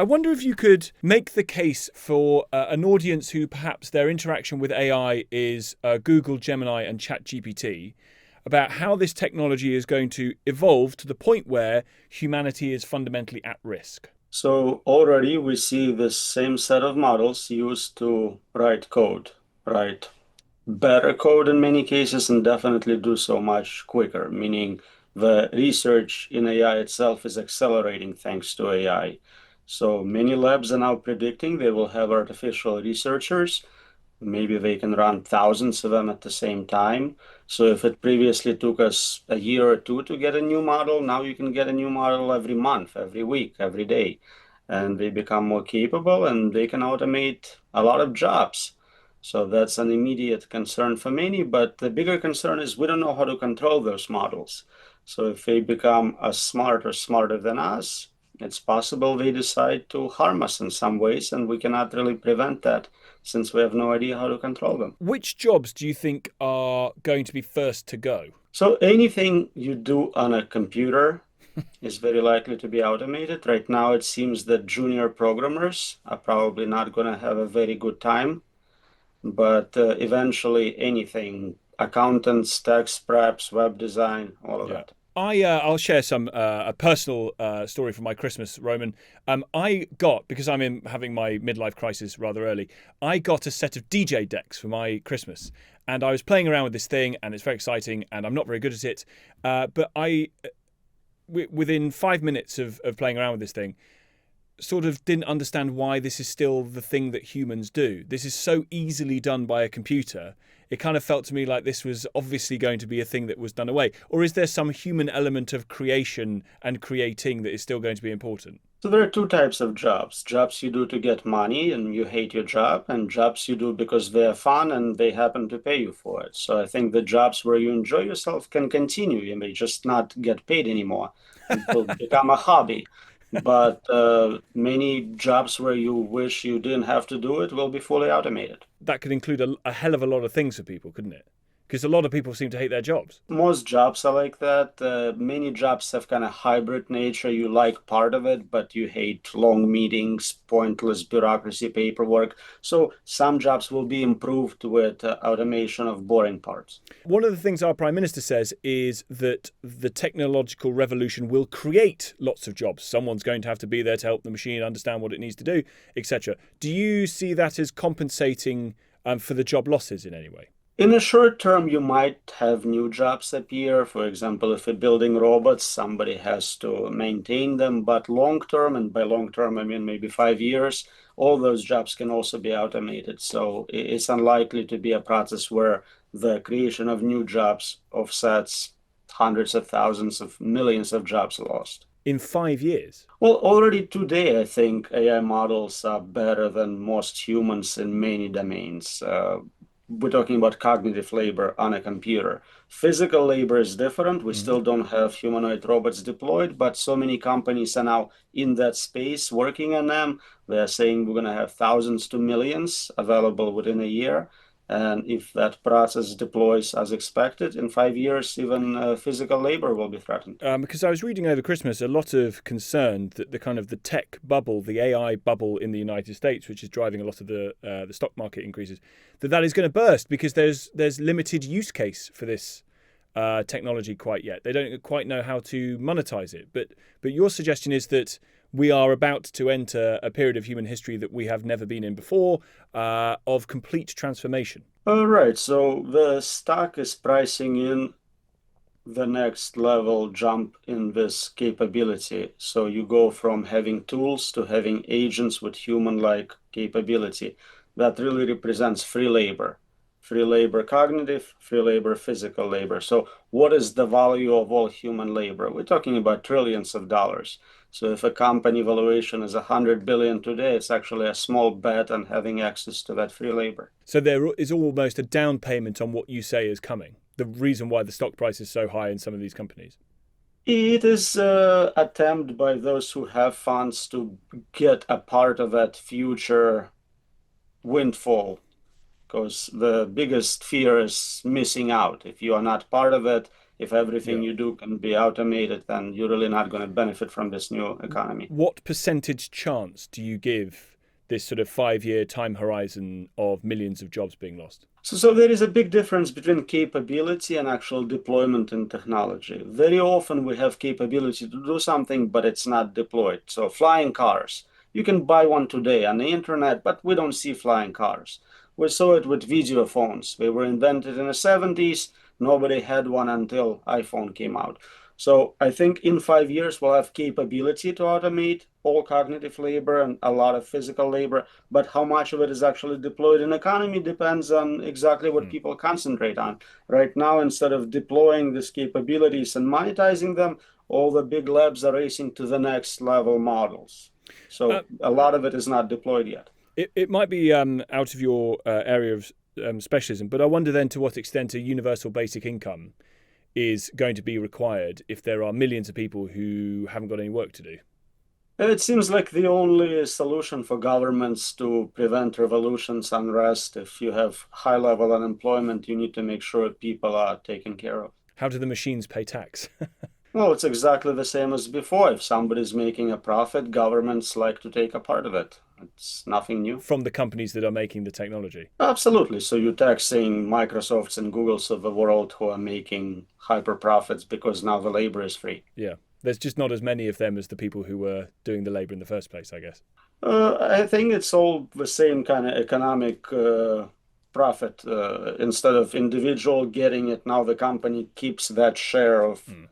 I wonder if you could make the case for an audience who perhaps their interaction with AI is Google, Gemini, and ChatGPT, about how this technology is going to evolve to the point where humanity is fundamentally at risk. So already we see the same set of models used to write code, write better code in many cases, and definitely do so much quicker, meaning the research in AI itself is accelerating thanks to AI. So many labs are now predicting they will have artificial researchers. Maybe they can run thousands of them at the same time. So if it previously took us a year or two to get a new model, now you can get a new model every month, every week, every day. And they become more capable and they can automate a lot of jobs. So that's an immediate concern for many. But the bigger concern is we don't know how to control those models. So if they become as smart or smarter than us, it's possible they decide to harm us in some ways, and we cannot really prevent that since we have no idea how to control them. Which jobs do you think are going to be first to go? So anything you do on a computer is very likely to be automated. Right now, it seems that junior programmers are probably not going to have a very good time, but eventually anything, accountants, tax preps, web design, all of Yeah. that. I'll share some a personal story from my Christmas, Roman. I got, because having my midlife crisis rather early, I got a set of DJ decks for my Christmas, and I was playing around with this thing, and it's very exciting, and I'm not very good at it, but within 5 minutes of playing around with this thing, sort of didn't understand why this is still the thing that humans do. This is so easily done by a computer. It kind of felt to me like this was obviously going to be a thing that was done away. Or is there some human element of creation and creating that is still going to be important? So there are two types of jobs. Jobs you do to get money and you hate your job, and jobs you do because they're fun and they happen to pay you for it. So I think the jobs where you enjoy yourself can continue. You may just not get paid anymore. It will become a hobby. But many jobs where you wish you didn't have to do it will be fully automated. That could include a hell of a lot of things for people, couldn't it? Because a lot of people seem to hate their jobs. Most jobs are like that. Many jobs have kind of hybrid nature. You like part of it, but you hate long meetings, pointless bureaucracy, paperwork. So some jobs will be improved with automation of boring parts. One of the things our Prime Minister says is that the technological revolution will create lots of jobs. Someone's going to have to be there to help the machine understand what it needs to do, etc. Do you see that as compensating for the job losses in any way? In the short term, you might have new jobs appear. For example, if you're building robots, somebody has to maintain them. But long term, and by long term, I mean maybe 5 years, all those jobs can also be automated. So it's unlikely to be a process where the creation of new jobs offsets hundreds of thousands of millions of jobs lost. In 5 years? Well, already today, I think AI models are better than most humans in many domains. We're talking about cognitive labor on a computer. Physical labor is different. We Mm-hmm. still don't have humanoid robots deployed, but so many companies are now in that space working on them. They're saying we're going to have thousands to millions available within a year. And if that process deploys as expected, in 5 years, even physical labor will be threatened. Because I was reading over Christmas a lot of concern that the kind of the tech bubble, the AI bubble in the United States, which is driving a lot of the stock market increases, that is going to burst because there's limited use case for this technology quite yet. They don't quite know how to monetize it. But your suggestion is that we are about to enter a period of human history that we have never been in before, of complete transformation. All right, so the stock is pricing in the next level jump in this capability. So you go from having tools to having agents with human-like capability. That really represents free labor. Free labor cognitive, free labor physical labor. So what is the value of all human labor? We're talking about trillions of dollars. So if a company valuation is 100 billion today, it's actually a small bet on having access to that free labor. So there is almost a down payment on what you say is coming. The reason why the stock price is so high in some of these companies. It is an attempt by those who have funds to get a part of that future windfall, because the biggest fear is missing out. If you are not part of it, If everything Yeah. you do can be automated, then you're really not going to benefit from this new economy. What percentage chance do you give this sort of 5 year time horizon of millions of jobs being lost? So there is a big difference between capability and actual deployment in technology. Very often we have capability to do something, but it's not deployed. So flying cars, you can buy one today on the internet, but we don't see flying cars. We saw it with video phones. They were invented in the 70s. Nobody had one until iPhone came out. So I think in 5 years we'll have capability to automate all cognitive labor and a lot of physical labor, but how much of it is actually deployed in economy depends on exactly what Hmm. people concentrate on. Right now, instead of deploying these capabilities and monetizing them, all the big labs are racing to the next level models. Uh, So a lot of it is not deployed yet. it might be out of your area of specialism, but I wonder then to what extent a universal basic income is going to be required if there are millions of people who haven't got any work to do. It seems like the only solution for governments to prevent revolutions, unrest. If you have high level unemployment, you need to make sure people are taken care of. How do the machines pay tax? Well, it's exactly the same as before. If somebody's making a profit, governments like to take a part of it. It's nothing new. From the companies that are making the technology? Absolutely. So you're taxing Microsofts and Googles of the world who are making hyper profits because now the labor is free. Yeah. There's just not as many of them as the people who were doing the labor in the first place, I guess. I think it's all the same kind of economic profit. Instead of individual getting it, now the company keeps that share of Hmm.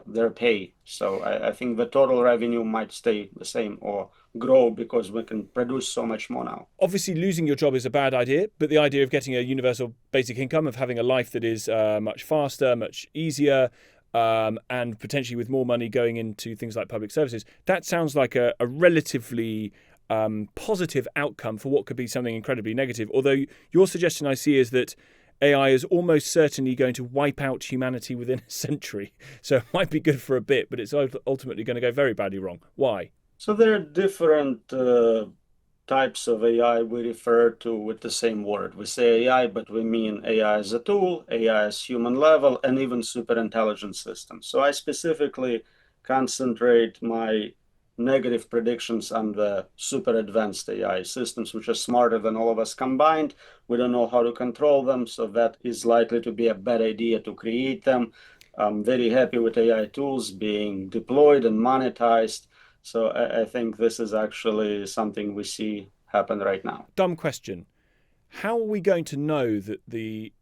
their pay. So I think the total revenue might stay the same or grow because we can produce so much more now. Obviously, losing your job is a bad idea, but the idea of getting a universal basic income, of having a life that is much faster, much easier, and potentially with more money going into things like public services, that sounds like a relatively positive outcome for what could be something incredibly negative. Although your suggestion I see is that AI is almost certainly going to wipe out humanity within a century. So it might be good for a bit, but it's ultimately going to go very badly wrong. Why? So there are different types of AI we refer to with the same word. We say AI, but we mean AI as a tool, AI as human level, and even super intelligent systems. So I specifically concentrate my negative predictions on the super advanced AI systems, which are smarter than all of us combined. We don't know how to control them, so that is likely to be a bad idea to create them. I'm very happy with AI tools being deployed and monetized. So I think this is actually something we see happen right now. Dumb question. How are we going to know that the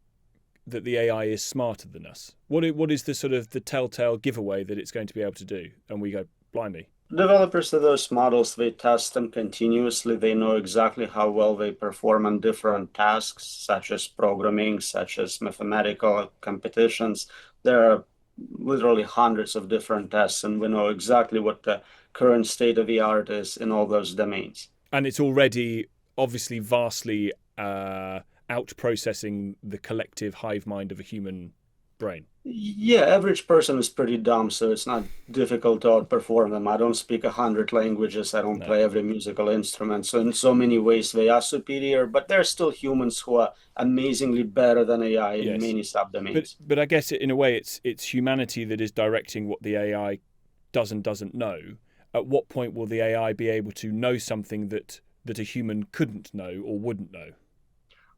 AI is smarter than us? What is the sort of the telltale giveaway that it's going to be able to do? And we go, blimey. Developers of those models, they test them continuously. They know exactly how well they perform on different tasks, such as programming, such as mathematical competitions. There are literally hundreds of different tests, and we know exactly what the current state of the art is in all those domains. And it's already obviously vastly out processing the collective hive mind of a human brain. Yeah, average person is pretty dumb, so it's not difficult to outperform them. I don't speak 100 languages. I don't No. play every musical instrument. So in so many ways they are superior, but there are still humans who are amazingly better than AI in Yes. many subdomains. But I guess in a way it's humanity that is directing what the AI does and doesn't know. At what point will the AI be able to know something that a human couldn't know or wouldn't know?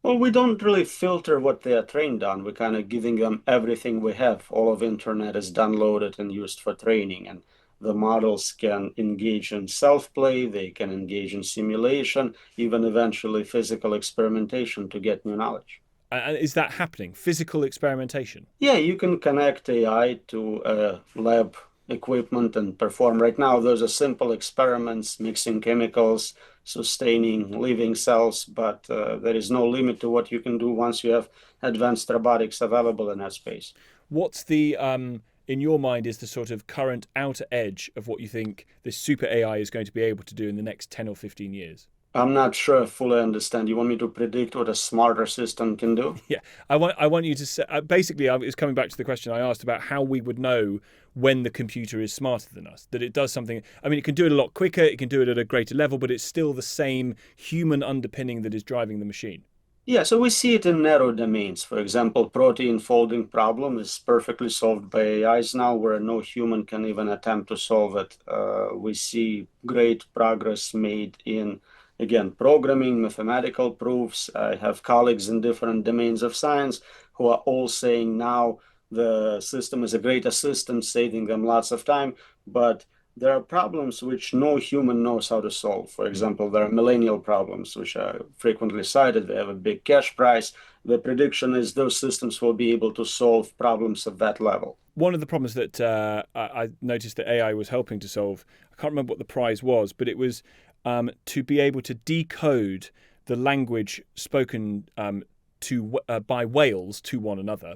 Well, we don't really filter what they are trained on. We're kind of giving them everything we have. All of internet is downloaded and used for training, and the models can engage in self-play, they can engage in simulation, even eventually physical experimentation to get new knowledge. And is that happening? Physical experimentation? Yeah, you can connect AI to lab equipment and perform. Right now, those are simple experiments, mixing chemicals, sustaining living cells, but there is no limit to what you can do once you have advanced robotics available in that space. What's the in your mind is the sort of current outer edge of what you think this super AI is going to be able to do in the next 10 or 15 years? I'm not sure I fully understand. You want me to predict what a smarter system can do? Yeah, I want you to say, basically it's coming back to the question I asked about how we would know when the computer is smarter than us, that it does something. I mean, it can do it a lot quicker, it can do it at a greater level, but it's still the same human underpinning that is driving the machine. Yeah, so we see it in narrow domains. For example, protein folding problem is perfectly solved by AIs now, where no human can even attempt to solve it. We see great progress made in, again, programming, mathematical proofs. I have colleagues in different domains of science who are all saying now the system is a great assistant, saving them lots of time, but there are problems which no human knows how to solve. For example, there are millennial problems, which are frequently cited. They have a big cash price. The prediction is those systems will be able to solve problems at that level. One of the problems that I noticed that AI was helping to solve, I can't remember what the prize was, but it was to be able to decode the language spoken by whales to one another,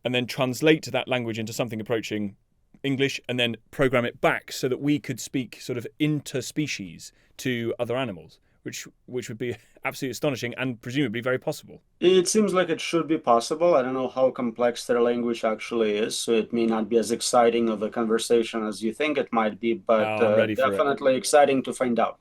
and then translate that language into something approaching English, and then program it back so that we could speak sort of interspecies to other animals, which would be absolutely astonishing and presumably very possible. It seems like it should be possible. I don't know how complex their language actually is, so it may not be as exciting of a conversation as you think it might be, but Oh, I'm ready for it. definitely exciting to find out.